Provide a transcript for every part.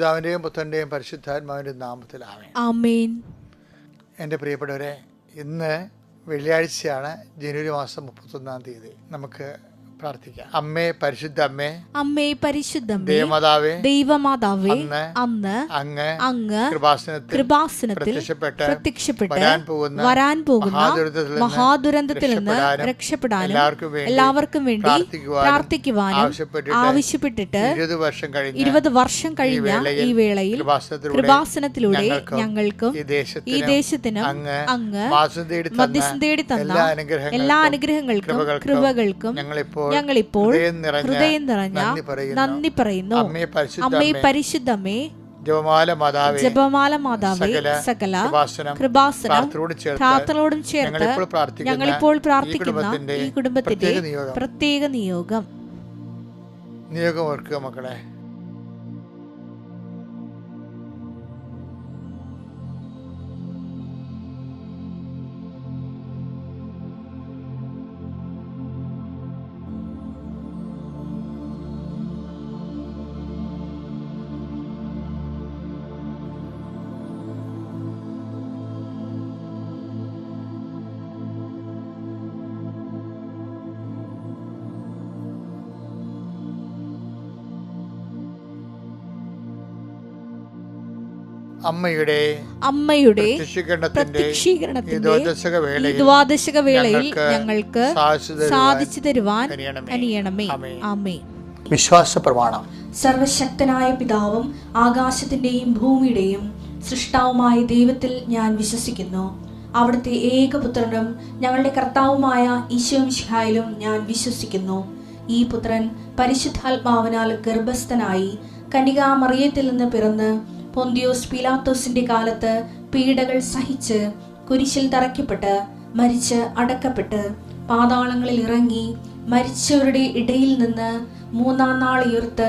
പിതാവിൻ്റെയും പുത്രൻ്റെയും പരിശുദ്ധാത്മാവിൻ്റെയും നാമത്തിൽ ആമേൻ. എൻ്റെ പ്രിയപ്പെട്ടവരെ, ഇന്ന് വെള്ളിയാഴ്ചയാണ്, ജനുവരി മാസം 31-ാം തീയതി. നമുക്ക് പ്രാർത്ഥിക്കാം. അമ്മേ, പരിശുദ്ധ അമ്മേ, അമ്മേ പരിശുദ്ധമേ, ദൈവമാതാവേ, ദൈവമാതാവേ, അന്ന് അങ്ങ് കൃപാസനത്തിൽ പ്രത്യക്ഷപ്പെട്ട് വരാൻ പോകുന്ന മഹാദുരന്തത്തിൽ നിന്ന് രക്ഷപ്പെടാനും എല്ലാവർക്കും വേണ്ടി പ്രാർത്ഥിക്കുവാനും ആവശ്യപ്പെട്ടിട്ട് 20 വർഷം കഴിഞ്ഞ ഈ വേളയിൽ കൃപാസനത്തിലൂടെ ഞങ്ങൾക്കും ഈ ദേശത്തിനും അങ്ങ് മധ്യസ്ഥം തേടി തന്ന എല്ലാ അനുഗ്രഹങ്ങൾക്കും കൃപകൾക്കും ഞങ്ങളിപ്പോൾ ഹൃദയം നിറഞ്ഞ നന്ദി പറയുന്നു. അമ്മേ പരിശുദ്ധമേ, ജപമാല മാതാവേ, സകല കൃപാസനം പ്രാർത്ഥനയോടും ചേർത്ത് ഞങ്ങളിപ്പോൾ പ്രാർത്ഥിക്കുന്ന ഈ കുടുംബത്തിന്റെ പ്രത്യേക നിയോഗം ഓർക്കുക മക്കളെ. അമ്മയുടെ പ്രത്യക്ഷീകരണത്തിന്റെ ദ്വാദശക വേളയിൽ ഞങ്ങൾക്ക് സാധിച്ചു തരുവാൻ കനിയണമേ. ആമേൻ. വിശ്വാസ പ്രമാണം. സർവശക്തനായ പിതാവും ആകാശത്തിന്റെയും ഭൂമിയുടെയും സൃഷ്ടാവുമായ ദൈവത്തിൽ ഞാൻ വിശ്വസിക്കുന്നു. അവിടുത്തെ ഏകപുത്രനും ഞങ്ങളുടെ കർത്താവുമായ ഈശോമിശിഹായിലും ഞാൻ വിശ്വസിക്കുന്നു. ഈ പുത്രൻ പരിശുദ്ധാത്മാവിനാൽ ഗർഭസ്ഥനായി കന്യകാമറിയത്തിൽ നിന്ന് പിറന്ന് പൊന്തിയോസ് പീലാത്തോസിന്റെ കാലത്ത് പീഡകൾ സഹിച്ച് കുരിശിൽ തറയ്ക്കപ്പെട്ട് മരിച്ച് അടക്കപ്പെട്ട് പാതാളങ്ങളിൽ ഇറങ്ങി മരിച്ചവരുടെ ഇടയിൽ നിന്ന് 3-ാം നാൾ ഉയർത്ത്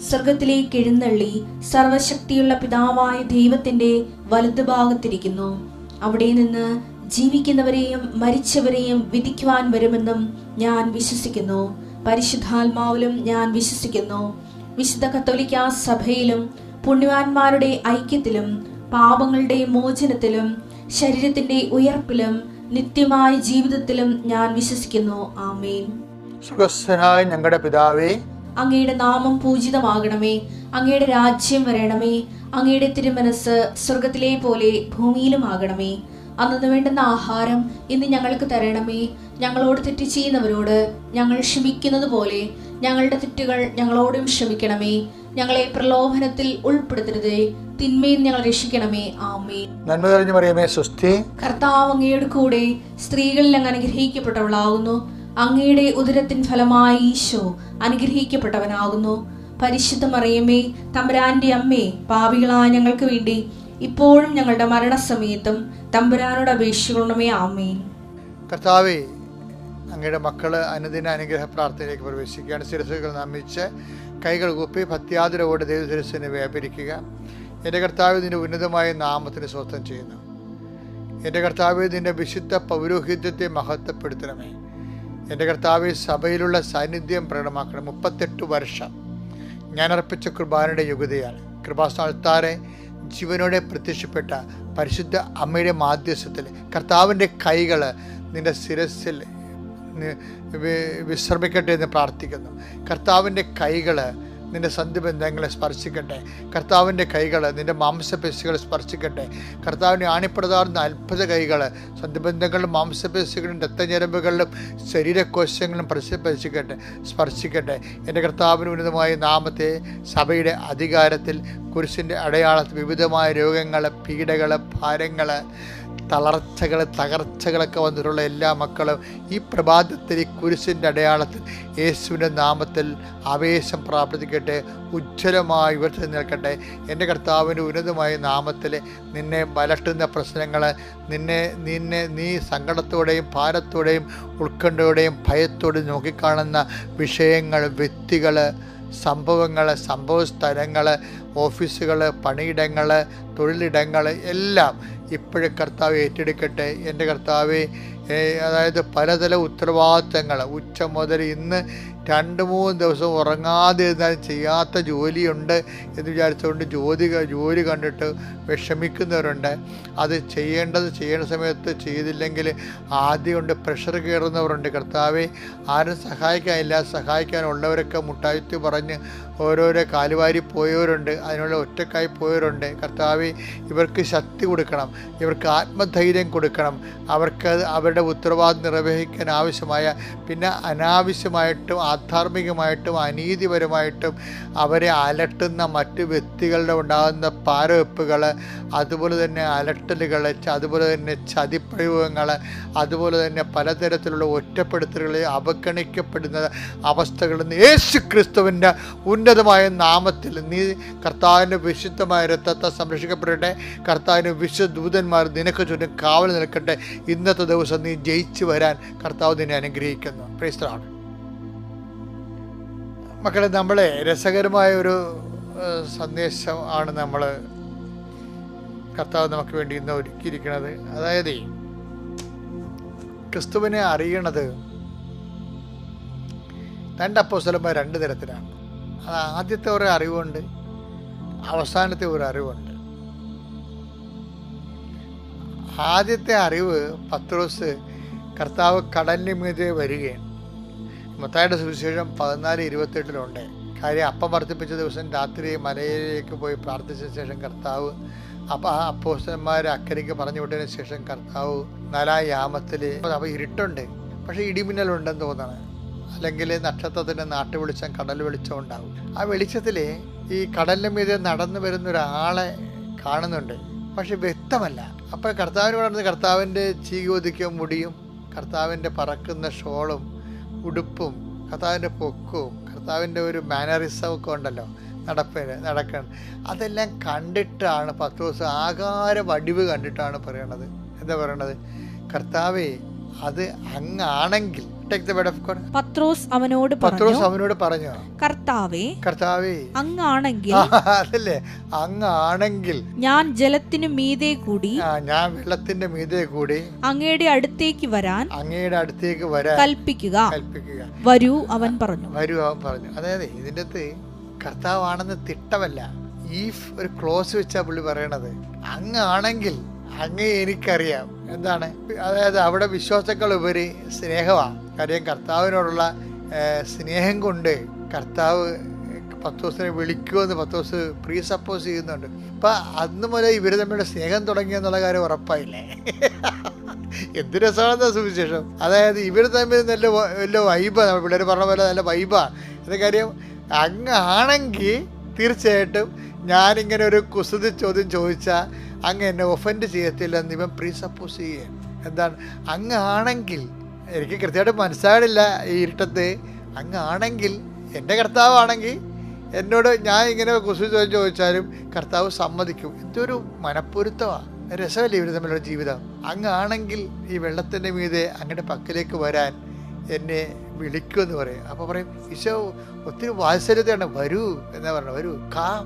സ്വർഗത്തിലേക്ക് എഴുന്നള്ളി സർവശക്തിയുള്ള പിതാവായ ദൈവത്തിന്റെ വലതുഭാഗത്തിരിക്കുന്നു. അവിടെ നിന്ന് ജീവിക്കുന്നവരെയും മരിച്ചവരെയും വിധിക്കുവാൻ വരുമെന്നും ഞാൻ വിശ്വസിക്കുന്നു. പരിശുദ്ധാത്മാവിലും ഞാൻ വിശ്വസിക്കുന്നു. വിശുദ്ധ കത്തോലിക്കാ സഭയിലും പുണ്യവാന്മാരുടെ ഐക്യത്തിലും പാപങ്ങളുടെ മോചനത്തിലും ശരീരത്തിന്റെ ഉയർപ്പിലും നിത്യമായ ജീവിതത്തിലും ഞാൻ വിശ്വസിക്കുന്നു. ആമേൻ. സുഖസ്ഥനായ ഞങ്ങളുടെ പിതാവേ, അങ്ങയുടെ നാമം പൂജിതമാകണമേ. അങ്ങയുടെ രാജ്യം വരണമേ. അങ്ങയുടെ തിരുമനസ് സ്വർഗത്തിലെ പോലെ ഭൂമിയിലും ആകണമേ. അന്നു വേണ്ടുന്ന ആഹാരം ഇന്ന് ഞങ്ങൾക്ക് തരണമേ. ഞങ്ങളോട് തെറ്റ് ചെയ്യുന്നവരോട് ഞങ്ങൾ ക്ഷമിക്കുന്നത് പോലെ ഞങ്ങളുടെ തെറ്റുകൾ ഞങ്ങളോടും ക്ഷമിക്കണമേ. ഞങ്ങളെ പ്രലോഭനത്തിൽ ഉൾപ്പെടുത്തരുതേ, തിന്മയിൽ ഞങ്ങൾ രക്ഷിക്കണമേ. ആമേൻ. നന്മ നിറഞ്ഞ മറിയമേ, സ്വസ്തി. കർത്താവ് അങ്ങയുടെ കൂടെ സ്ത്രീകളിൽ അങ്ങ് അനുഗ്രഹിക്കപ്പെട്ടവളാകുന്നു. അങ്ങയുടെ ഉദരത്തിൻ ഫലമായി ഈശോ അനുഗ്രഹിക്കപ്പെട്ടവനാകുന്നു. പരിശുദ്ധ മറിയമേ, തമ്പുരാന്റെ അമ്മേ, പാപികളായ ഞങ്ങൾക്ക് വേണ്ടി ഇപ്പോഴും ഞങ്ങളുടെ മരണസമയത്തും തമ്പുരാനോട് അപേക്ഷിക്കണമേ. ആമേൻ. കർത്താവേ, അങ്ങയുടെ മക്കള് അനുദിന അനുഗ്രഹ പ്രാർത്ഥനയിലേക്ക് പ്രവേശിക്കുകയാണ്. ശിരസുകൾ നമിച്ച് കൈകൾ കൂപ്പി ഭക്തിയാദരവോടെ ദൈവശിരസിനെ വ്യാപരിക്കുക. എൻ്റെ കർത്താവ് നിന്റെ ഉന്നതമായ നാമത്തിന് സ്വസ്ഥം ചെയ്യുന്നു. എൻ്റെ കർത്താവ് നിന്റെ വിശുദ്ധ പൗരോഹിത്യത്തെ മഹത്വപ്പെടുത്തണമേ. എൻ്റെ കർത്താവ് സഭയിലുള്ള സാന്നിധ്യം പ്രകടമാക്കണം. 38 വർഷം ഞാൻ അർപ്പിച്ച കുർബാനയുടെ യുഗതയാണ്. കൃപാസ്ഥാനത്താറെ ജീവനോടെ പ്രത്യക്ഷപ്പെട്ട പരിശുദ്ധ അമ്മയുടെ മാധ്യസ്ഥത്തിൽ കർത്താവിൻ്റെ കൈകൾ നിന്റെ ശിരസിൽ വിശ്രമിക്കട്ടെ എന്ന് പ്രാർത്ഥിക്കുന്നു. കർത്താവിൻ്റെ കൈകൾ നിന്റെ സന്ധിബന്ധങ്ങളെ സ്പർശിക്കട്ടെ. കർത്താവിൻ്റെ കൈകൾ നിന്റെ മാംസപേശികളെ സ്പർശിക്കട്ടെ. കർത്താവിൻ്റെ ആണിപ്രതാർന്ന അത്ഭുത കൈകൾ സന്ധിബന്ധങ്ങളിലും മാംസപേശികളിലും രക്തഞരമ്പുകളിലും ശരീരകോശങ്ങളിലും സ്പർശിക്കട്ടെ. എൻ്റെ കർത്താവിന് ഉന്നതമായ നാമത്തെ സഭയുടെ അധികാരത്തിൽ കുരിശിൻ്റെ അടയാളത്തിൽ വിവിധമായ രോഗങ്ങൾ, പീഡകൾ, ഭാരങ്ങൾ, തകർച്ചകളൊക്കെ വന്നിട്ടുള്ള എല്ലാ മക്കളും ഈ പ്രഭാതത്തിൽ ഈ കുരിശിൻ്റെ അടയാളത്തിൽ യേശുവിൻ്റെ നാമത്തിൽ ആവേശം പ്രാപിക്കട്ടെ, ഉജ്ജ്വലമായി ഉയർത്തി നിൽക്കട്ടെ. എൻ്റെ കർത്താവിൻ്റെ ഉന്നതമായ നാമത്തിൽ നിന്നെ വലട്ടുന്ന പ്രശ്നങ്ങൾ, നീ സങ്കടത്തോടെയും ഭാരത്തോടെയും ഉത്കണ്ഠയോടെയും ഭയത്തോടെയും നോക്കിക്കാണുന്ന വിഷയങ്ങൾ, വ്യക്തികൾ, സംഭവങ്ങൾ, സംഭവസ്ഥലങ്ങൾ, ഓഫീസുകൾ, പണിയിടങ്ങൾ, തൊഴിലിടങ്ങൾ എല്ലാം ഇപ്പോഴും കർത്താവ് ഏറ്റെടുക്കട്ടെ. എൻ്റെ കർത്താവെ, അതായത് പലതര ഉത്തരവാദിത്തങ്ങൾ ഉച്ച മുതൽ ഇന്ന് 2-3 ദിവസം ഉറങ്ങാതെ ഇരുന്നാലും ചെയ്യാത്ത ജോലിയുണ്ട് എന്ന് വിചാരിച്ചുകൊണ്ട് ജോലി കണ്ടിട്ട് വിഷമിക്കുന്നവരുണ്ട്. അത് ചെയ്യേണ്ട സമയത്ത് ചെയ്തില്ലെങ്കിൽ ആദ്യം കൊണ്ട് പ്രഷർ കയറുന്നവരുണ്ട്. കർത്താവെ, ആരും സഹായിക്കാനുള്ളവരൊക്കെ മുട്ടായിത്ത് പറഞ്ഞ് ഓരോരോ കാലുവാരി പോയവരുണ്ട്, അതിനുള്ള ഒറ്റക്കായി പോയവരുണ്ട്. കർത്താവെ, ഇവർക്ക് ശക്തി കൊടുക്കണം, ഇവർക്ക് ആത്മധൈര്യം കൊടുക്കണം, അവർക്ക് അവരുടെ ഉത്തരവാദിത്വം നിർവഹിക്കാൻ ആവശ്യമായ, പിന്നെ അനാവശ്യമായിട്ടും ആധാർമികമായിട്ടും അനീതിപരമായിട്ടും അവരെ അലട്ടുന്ന മറ്റ് വ്യക്തികളുടെ ഉണ്ടാകുന്ന പാരവെപ്പുകൾ, അതുപോലെ തന്നെ അലട്ടലുകൾ, അതുപോലെ തന്നെ ചതിപ്രയോഗങ്ങൾ, അതുപോലെ തന്നെ പലതരത്തിലുള്ള ഒറ്റപ്പെടുത്തലുകൾ, അവഗണിക്കപ്പെടുന്ന അവസ്ഥകളിൽ നിന്ന് യേശു ക്രിസ്തുവിൻ്റെ ഉന്നതമായ നാമത്തിൽ നീ കർത്താവിൻ്റെ വിശുദ്ധമായ രക്തത്തെ സംരക്ഷിക്കപ്പെടട്ടെ. കർത്താവിൻ്റെ വിശുദ്ധ ദൂതന്മാർ നിനക്ക് ചുറ്റും കാവൽ നിൽക്കട്ടെ. ഇന്നത്തെ ദിവസം നീ ജയിച്ചു വരാൻ കർത്താവ് നിന്നെ അനുഗ്രഹിക്കുന്നു. Praise the Lord. മക്കളെ, നമ്മളെ രസകരമായ ഒരു സന്ദേശം ആണ് നമ്മൾ കർത്താവ് നമുക്ക് വേണ്ടി ഇന്ന് ഒരുക്കിയിരിക്കുന്നത്. അതായത് ക്രിസ്തുവിനെ അറിയണത് 2 അപ്പോസ്തലന്മാർ 2 തരത്തിലാണ്. അത് ആദ്യത്തെ ഒരു അറിവുണ്ട്, അവസാനത്തെ ഒരു അറിവുണ്ട്. ആദ്യത്തെ അറിവ് പത്രോസ് കർത്താവ് കടലിന് മീതെ വരികയാണ്. മത്തായിയുടെ സുവിശേഷം 14:28 കാര്യം, അപ്പം വർദ്ധിപ്പിച്ച ദിവസം രാത്രി മലയിലേക്ക് പോയി പ്രാർത്ഥിച്ച ശേഷം കർത്താവ് അപ്പോസ്തലന്മാരെ അക്കരയ്ക്ക് പറഞ്ഞു വിട്ടതിന് ശേഷം കർത്താവ് 4 യാമത്തിൽ, അപ്പോൾ ഇരുട്ടുണ്ട്, പക്ഷേ ഇടിമിന്നലുണ്ടെന്ന് തോന്നണം, അല്ലെങ്കിൽ നക്ഷത്രത്തിൻ്റെ നാട്ടു വെളിച്ചം, കടൽ വെളിച്ചം ഉണ്ടാവും. ആ വെളിച്ചത്തിൽ ഈ കടലിന് മീതെ നടന്നു വരുന്ന ഒരാളെ കാണുന്നുണ്ട്, പക്ഷെ വ്യക്തമല്ല. അപ്പോൾ കർത്താവിന് പറഞ്ഞത് കർത്താവിൻ്റെ ചീകൊതിക്ക മുടിയും, കർത്താവിൻ്റെ പറക്കുന്ന ഷോളും ഉടുപ്പും, കർത്താവിൻ്റെ പൊക്കവും, കർത്താവിൻ്റെ ഒരു മാനറിസം ഒക്കെ ഉണ്ടല്ലോ നടക്കണം, അതെല്ലാം കണ്ടിട്ടാണ് പത്രോസ് ആകാര വടിവ് കണ്ടിട്ടാണ് പറയണത്. എന്താ പറയണത്? കർത്താവേ, അത് അങ്ങാണെങ്കിൽ, പത്രോസ് അവനോട് പറഞ്ഞു, കർത്താവേ അങ്ങാണെങ്കിൽ, അതല്ലേ, അങ്ങാണെങ്കിൽ ഞാൻ ജലത്തിനു മീതെ കൂടി, ഞാൻ വെള്ളത്തിന്റെ മീതെ കൂടി അങ്ങയുടെ അടുത്തേക്ക് വരാൻ കൽപ്പിക്കുക. വരൂ അവൻ പറഞ്ഞു. അതായത് ഇതിൻ്റെ അകത്ത് കർത്താവാണെന്ന് തിട്ടമല്ല, ഈ ഒരു ക്ലോസ് വെച്ചാ പുള്ളി പറയണത്. അങ്ങാണെങ്കിൽ അങ്ങേ എനിക്കറിയാം. എന്താണ്? അതായത് അവിടെ വിശ്വാസങ്ങൾ ഉപരി സ്നേഹമാണ്. കാര്യം കർത്താവിനോടുള്ള സ്നേഹം കൊണ്ട് കർത്താവ് പത്രോസിനെ വിളിക്കുമെന്ന് പത്രോസ് പ്രീ സപ്പോസ് ചെയ്യുന്നുണ്ട്. അപ്പം അന്ന് മുതൽ ഇവർ തമ്മിലുള്ള സ്നേഹം തുടങ്ങിയെന്നുള്ള കാര്യം ഉറപ്പായില്ലേ? എന്ത് രസമാണെന്ന സുവിശേഷം. അതായത് ഇവർ തമ്മിൽ നല്ല വൈബാണ്, നമ്മൾ പിള്ളേർ പറഞ്ഞ പോലെ നല്ല വൈബാണ്. അത് കാര്യം അങ്ങാണെങ്കിൽ തീർച്ചയായിട്ടും ഞാനിങ്ങനെ ഒരു കുസൃതി ചോദ്യം ചോദിച്ചാൽ അങ്ങ് എന്നെ ഒഫൻഡ് ചെയ്യത്തില്ലെന്ന് ഇവൻ പ്രീ സപ്പോസ് ചെയ്യുകയാണ്. എന്താണ്? അങ്ങാണെങ്കിൽ, എനിക്ക് കൃത്യമായിട്ട് മനസ്സിലായില്ല ഈ ഇരുട്ടത്ത്, അങ്ങാണെങ്കിൽ എൻ്റെ കർത്താവാണെങ്കിൽ എന്നോട് ഞാൻ ഇങ്ങനെ കുസൃതി ചോദ്യം ചോദിച്ചാലും കർത്താവ് സമ്മതിക്കും. എന്തൊരു മനപ്പൊരുത്തമാണ്, രസമല്ലേ ഇവർ തമ്മിലുള്ള ജീവിതം. അങ്ങാണെങ്കിൽ ഈ വെള്ളത്തിൻ്റെ മീതെ അങ്ങയുടെ പക്കലേക്ക് വരാൻ എന്നെ വിളിക്കുമെന്ന് പറയും. അപ്പോൾ പറയും, ഈശോ ഒത്തിരി വാത്സല്യതയാണ്, വരൂ എന്നാ പറഞ്ഞത്, വരൂ, കാം.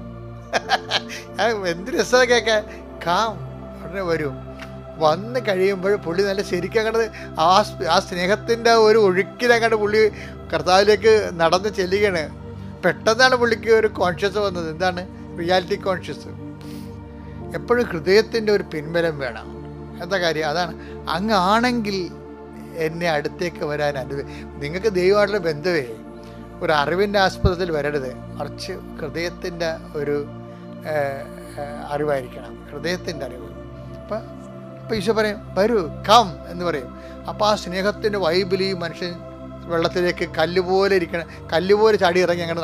എന്ത് രസമാണ് കേൾക്കാൻ, കാം, ഉടനെ വരും. വന്ന് കഴിയുമ്പോൾ പുള്ളി നല്ല ശരിക്കും അങ്ങോട്ട് ആ സ്നേഹത്തിൻ്റെ ഒരു ഒഴുക്കിലങ്ങോട്ട് പുള്ളി കർത്താവിലേക്ക് നടന്ന് ചെല്ലുകയാണ്. പെട്ടെന്നാണ് പുള്ളിക്ക് ഒരു കോൺഷ്യസ് വന്നത്. എന്താണ്? Reality conscious. എപ്പോഴും ഹൃദയത്തിൻ്റെ ഒരു പിൻബലം വേണം. എന്താ കാര്യം? അതാണ്. അങ്ങാണെങ്കിൽ എന്നെ അടുത്തേക്ക് വരാൻ നിങ്ങൾക്ക് ദൈവമായിട്ടുള്ള ബന്ധമേ ഒരു അറിവിൻ്റെ ആസ്പദത്തിൽ വരരുത്, മറിച്ച് ഹൃദയത്തിൻ്റെ ഒരു അറിവായിരിക്കണം, ഹൃദയത്തിൻ്റെ അറിവ്. അപ്പം ഈശോ പറയും, വരൂ, കം എന്ന് പറയും. അപ്പോൾ ആ സ്നേഹത്തിൻ്റെ വൈബിൽ ഈ മനുഷ്യൻ വെള്ളത്തിലേക്ക് കല്ലുപോലെ ചാടി ഇറങ്ങി അങ്ങനെ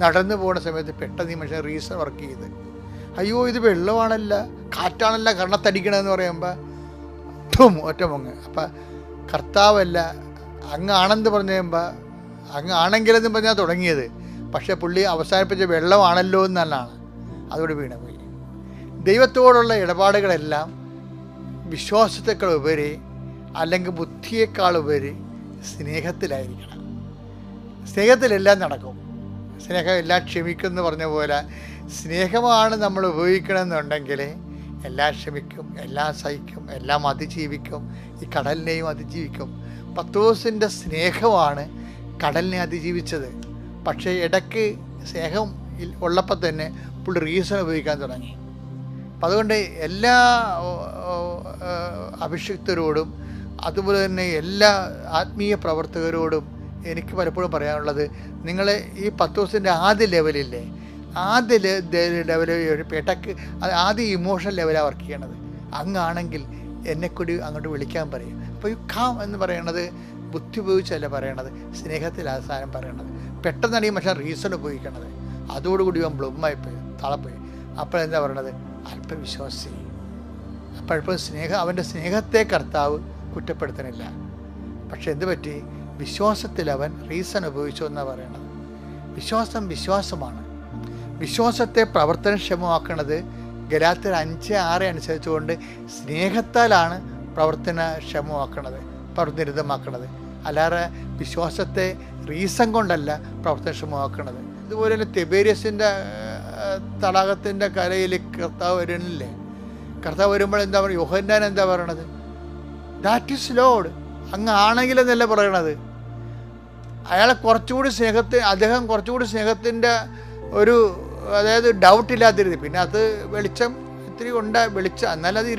നടന്നു പോകുന്ന സമയത്ത് പെട്ടെന്ന് ഈ മനുഷ്യൻ റീസൺ വർക്ക് ചെയ്ത്, അയ്യോ ഇത് വെള്ളമാണല്ല, കാറ്റാണല്ല കണ്ണത്തടിക്കണമെന്ന് പറയുമ്പോൾ ഒറ്റ മുങ്ങ്. അപ്പം കർത്താവല്ല അങ്ങാണെന്ന് പറഞ്ഞു കഴിയുമ്പോൾ അങ്ങാണെങ്കിലെന്ന് പറഞ്ഞാൽ തുടങ്ങിയത്, പക്ഷേ പുള്ളി അവസാനിപ്പിച്ച വെള്ളമാണല്ലോ എന്നല്ലാണ്, അതോട് വീണുപോയി. ദൈവത്തോടുള്ള ഇടപാടുകളെല്ലാം വിശ്വാസത്തെക്കാൾ ഉപരി അല്ലെങ്കിൽ ബുദ്ധിയേക്കാൾ ഉപരി സ്നേഹത്തിലായിരിക്കണം. സ്നേഹത്തിലെല്ലാം നടക്കും. സ്നേഹം എല്ലാം ക്ഷമിക്കുമെന്ന് പറഞ്ഞ പോലെ സ്നേഹമാണ് നമ്മൾ ഉപയോഗിക്കണമെന്നുണ്ടെങ്കിൽ എല്ലാം ക്ഷമിക്കും, എല്ലാം സഹിക്കും, എല്ലാം അതിജീവിക്കും, ഈ കടലിനെയും അതിജീവിക്കും. പത്രോസിൻ്റെ സ്നേഹമാണ് കടലിനെ അതിജീവിച്ചത്. പക്ഷേ ഇടയ്ക്ക് സ്നേഹം ഉള്ളപ്പോൾ തന്നെ പുള്ളി റീസൺ ഉപയോഗിക്കാൻ തുടങ്ങി. അപ്പം അതുകൊണ്ട് എല്ലാ അഭിഷിക്തരോടും അതുപോലെ തന്നെ എല്ലാ ആത്മീയ പ്രവർത്തകരോടും എനിക്ക് പലപ്പോഴും പറയാനുള്ളത്, നിങ്ങൾ ഈ പത്രോസിൻ്റെ ആദ്യ ലെവലില്ലേ, ആദ്യ ലെവലിൽ ഇടയ്ക്ക് ആദ്യ ഇമോഷണൽ ലെവലാണ് വർക്ക് ചെയ്യണത്. അങ്ങാണെങ്കിൽ എന്നെക്കൂടി അങ്ങോട്ട് വിളിക്കാൻ പറയും. അപ്പോൾ ഈ കാം എന്ന് പറയണത് ബുദ്ധി ഉപയോഗിച്ചല്ല പറയണത്, സ്നേഹത്തിൽ അവസാനം പറയണത്. പെട്ടെന്നാണ് ഈ മനുഷ്യൻ റീസൺ ഉപയോഗിക്കണത്. അതോടുകൂടി അവൻ ബ്ലൂമായിപ്പോയി, തളപ്പോയി. അപ്പോഴെന്താ പറയണത്? അല്പവിശ്വാസി. അപ്പോഴപ്പോൾ അവൻ്റെ സ്നേഹത്തെ കർത്താവ് കുറ്റപ്പെടുത്തണില്ല. പക്ഷെ എന്ത് പറ്റി? വിശ്വാസത്തിൽ അവൻ റീസൺ ഉപയോഗിച്ചു എന്നാണ് പറയണത്. വിശ്വാസമാണ്. വിശ്വാസത്തെ പ്രവർത്തനക്ഷമമാക്കുന്നത് ഗലാത്യർ 5:6 അനുസരിച്ചുകൊണ്ട് സ്നേഹത്താലാണ് പ്രവർത്തനനിരതമാക്കുന്നത്. അല്ലാതെ വിശ്വാസത്തെ റീസൺ കൊണ്ടല്ല പ്രവർത്തനക്ഷമമാക്കുന്നത്. ഇതുപോലെ തന്നെ തിബേരിയസിൻ്റെ തടാകത്തിൻ്റെ കരയിൽ കർത്താവ് വരുന്നില്ലേ? കർത്താവ് വരുമ്പോൾ എന്താ പറയുക? യോഹന്നാൻ എന്താ പറയണത്? That is load. അങ്ങ് ആണെങ്കിലെന്നല്ല പറയണത്. അദ്ദേഹം കുറച്ചുകൂടി സ്നേഹത്തിൻ്റെ ഒരു, അതായത് ഡൗട്ടില്ലാതിരുന്നു. പിന്നെ അത് വെളിച്ചം ഇത്തിരി വെളിച്ചം, എന്നാലും അത്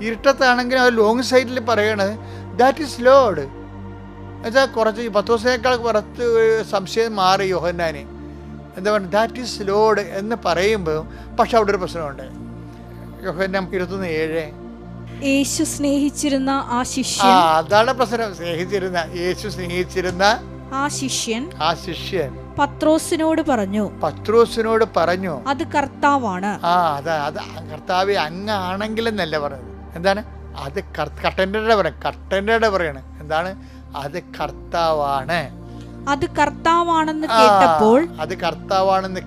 ഇരുട്ടത്താണെങ്കിൽ അത് ലോങ് സൈഡിൽ പറയണത് ദാറ്റ് ഈസ് ലോഡ്. എന്നുവെച്ചാൽ കുറച്ച് 10 ദിവസത്തേക്കാൾ കുറച്ച് സംശയം മാറി യോഹന്നാന്. എന്താ പറയുക? ദാറ്റ് ഈസ് ലോഡ് എന്ന് പറയുമ്പോൾ പക്ഷെ അവിടെ ഒരു പ്രശ്നമുണ്ട്. യോഹന്നാൻ 21:7. യേശു സ്നേഹിച്ചിരുന്ന ആ ശിഷ്യൻ, അതാണ് പ്രശ്നം. യേശു സ്നേഹിച്ചിരുന്ന ആ ശിഷ്യൻ പത്രോസിനോട് പറഞ്ഞു, അത് കർത്താവാണ്. അത് കർത്താവെ അങ്ങാണെങ്കിലെന്നല്ല പറയുന്നത്. എന്താണ്? അത് കർട്ടൻ്റെ പറയണേ. എന്താണ്? അത് കർത്താവാണ്. അത് കർത്താവാണെന്ന്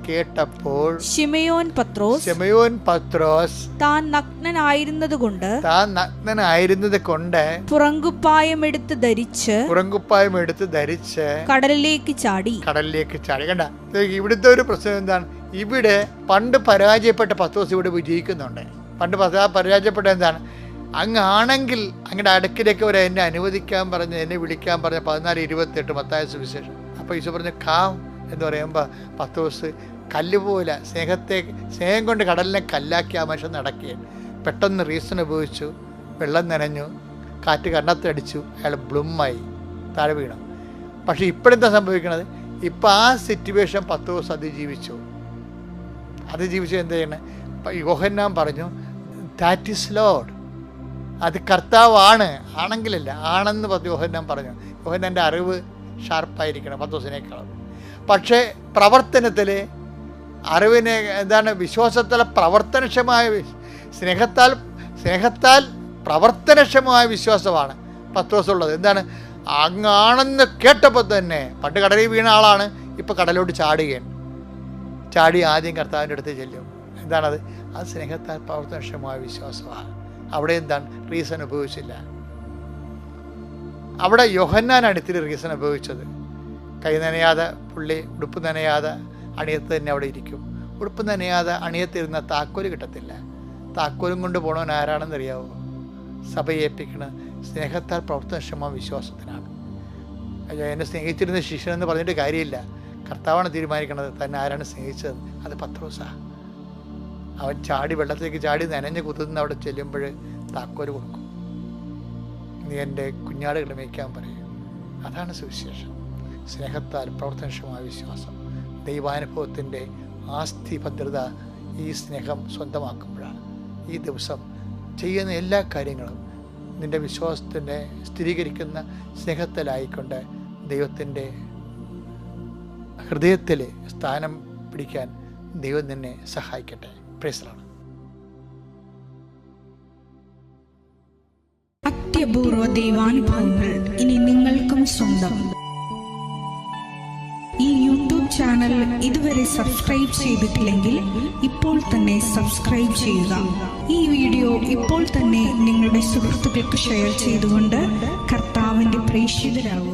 കേട്ടപ്പോൾ ശിമയോൻ പത്രോസ് താൻ നഗ്നനായിരുന്നത് കൊണ്ട് പുറങ്കുപ്പായം എടുത്ത് ധരിച്ച് കടലിലേക്ക് ചാടി. കണ്ട, ഇവിടുത്തെ ഒരു പ്രശ്നം എന്താണ്? ഇവിടെ പണ്ട് പരാജയപ്പെട്ട പത്രോസ് ഇവിടെ വിജയിക്കുന്നുണ്ട്. പണ്ട് പരാജയപ്പെട്ട എന്താണ്? അങ്ങാണെങ്കിൽ അങ്ങയുടെ അടുക്കിലേക്ക് വരെ എന്നെ അനുവദിക്കാൻ പറഞ്ഞ്, എന്നെ വിളിക്കാൻ പറഞ്ഞ 14:28 മത്തായി സുവിശേഷം. അപ്പോൾ ഈശോ പറഞ്ഞു കാം എന്ന് പറയുമ്പോൾ പത്രോസ് കല്ലുപോലെ സ്നേഹം കൊണ്ട് കടലിനെ കല്ലാക്കി ആ മനുഷ്യൻ നടക്കുകയാണ്. പെട്ടെന്ന് റീസൺ ഉപയോഗിച്ചു, വെള്ളം നനഞ്ഞു, കാറ്റ് കണ്ണത്തടിച്ചു, അയാൾ ബ്ലുമായി താഴെ വീണു. പക്ഷെ ഇപ്പോഴെന്താ സംഭവിക്കണത്? ഇപ്പം ആ സിറ്റുവേഷൻ പത്രോസ് അതിജീവിച്ചു എന്ത് ചെയ്യണേ? യോഹന്നാൻ പറഞ്ഞു ദാറ്റ് ഈസ് ലോഡ്. അത് കർത്താവാണ്. ആണെങ്കിലല്ല, ആണെന്ന് യോഹന്നാൻ പറഞ്ഞു. യോഹന്നാൻ്റെ അറിവ് ഷാർപ്പായിരിക്കണം പത്രോസിനേക്കാളും. പക്ഷേ പ്രവർത്തനത്തിൽ അറിവിനെ എന്താണ്? വിശ്വാസത്തിലെ പ്രവർത്തനക്ഷമമായ സ്നേഹത്താൽ പ്രവർത്തനക്ഷമമായ വിശ്വാസമാണ് പത്രോസുള്ളത്. എന്താണ്? അങ്ങാണെന്ന് കേട്ടപ്പോൾ തന്നെ, പണ്ട് കടലിൽ വീണ ആളാണ്, ഇപ്പോൾ കടലോട്ട് ചാടി ആദ്യം കർത്താവിൻ്റെ അടുത്ത് ചെല്ലും. എന്താണത്? അത് സ്നേഹത്താൽ പ്രവർത്തനക്ഷമമായ വിശ്വാസമാണ്. അവിടെ എന്താണ്? റീസൺ ഉപയോഗിച്ചില്ല. അവിടെ യോഹന്നാനാണ് ഇത്തിരി റീസൺ ഉപയോഗിച്ചത്. കൈ നനയാതെ പുള്ളി ഉടുപ്പ് നനയാതെ അണിയത്ത് തന്നെ അവിടെ ഇരിക്കും. ഉടുപ്പ് നനയാതെ അണിയത്തിരുന്ന താക്കോല് കിട്ടത്തില്ല. താക്കോലും കൊണ്ട് പോകണവൻ ആരാണെന്നറിയാവോ? സഭയെ ഏൽപ്പിക്കണ സ്നേഹത്താൽ പ്രവർത്തനക്ഷമ വിശ്വാസത്തിനാണ്. എന്നെ സ്നേഹിച്ചിരുന്ന ശിഷ്യനെന്ന് പറഞ്ഞിട്ട് കാര്യമില്ല. കർത്താവാണ് തീരുമാനിക്കണത് തന്നെ ആരാണ് സ്നേഹിച്ചത്. അത് പത്രോസാ. അവൻ വെള്ളത്തിലേക്ക് ചാടി നനഞ്ഞ് കുത്തുന്ന അവിടെ ചെല്ലുമ്പോൾ താക്കോല് കൊടുക്കും. നീ എൻ്റെ കുഞ്ഞാടുകളെ മേയ്ക്കാൻ പറയും. അതാണ് സുവിശേഷം. സ്നേഹത്താൽ പ്രവർത്തനക്ഷമമായ വിശ്വാസം. ദൈവാനുഭവത്തിൻ്റെ ആസ്തി ഭദ്രത ഈ സ്നേഹം സ്വന്തമാക്കുമ്പോഴാണ്. ഈ ദിവസം ചെയ്യുന്ന എല്ലാ കാര്യങ്ങളും നിൻ്റെ വിശ്വാസത്തിൻ്റെ സ്ഥിരീകരിക്കുന്ന സ്നേഹത്തിലായിക്കൊണ്ട് ദൈവത്തിൻ്റെ ഹൃദയത്തിൽ സ്ഥാനം പിടിക്കാൻ ദൈവം നിന്നെ സഹായിക്കട്ടെ. പ്രൈസ്. അത്യപൂർവ ദൈവാനുഭവങ്ങൾ ഇനി നിങ്ങൾക്കും സ്വന്തം. ഈ യൂട്യൂബ് ചാനൽ ഇതുവരെ സബ്സ്ക്രൈബ് ചെയ്തിട്ടില്ലെങ്കിൽ ഇപ്പോൾ തന്നെ സബ്സ്ക്രൈബ് ചെയ്യുക. ഈ വീഡിയോ ഇപ്പോൾ തന്നെ നിങ്ങളുടെ സുഹൃത്തുക്കൾക്ക് ഷെയർ ചെയ്തുകൊണ്ട് കർത്താവിന്റെ പ്രേക്ഷിതരാകുക.